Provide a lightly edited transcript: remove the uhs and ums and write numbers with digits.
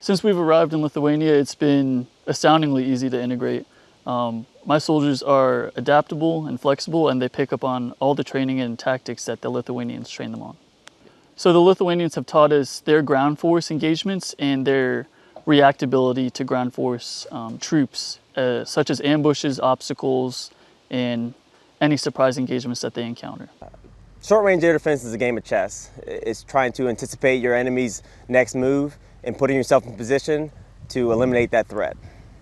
Since we've arrived in Lithuania, it's been astoundingly easy to integrate. My soldiers are adaptable and flexible, and they pick up on all the training and tactics that the Lithuanians train them on. So the Lithuanians have taught us their ground force engagements and their reactability to ground force troops, such as ambushes, obstacles, and any surprise engagements that they encounter. Short-range air defense is a game of chess. It's trying to anticipate your enemy's next move and putting yourself in position to eliminate that threat.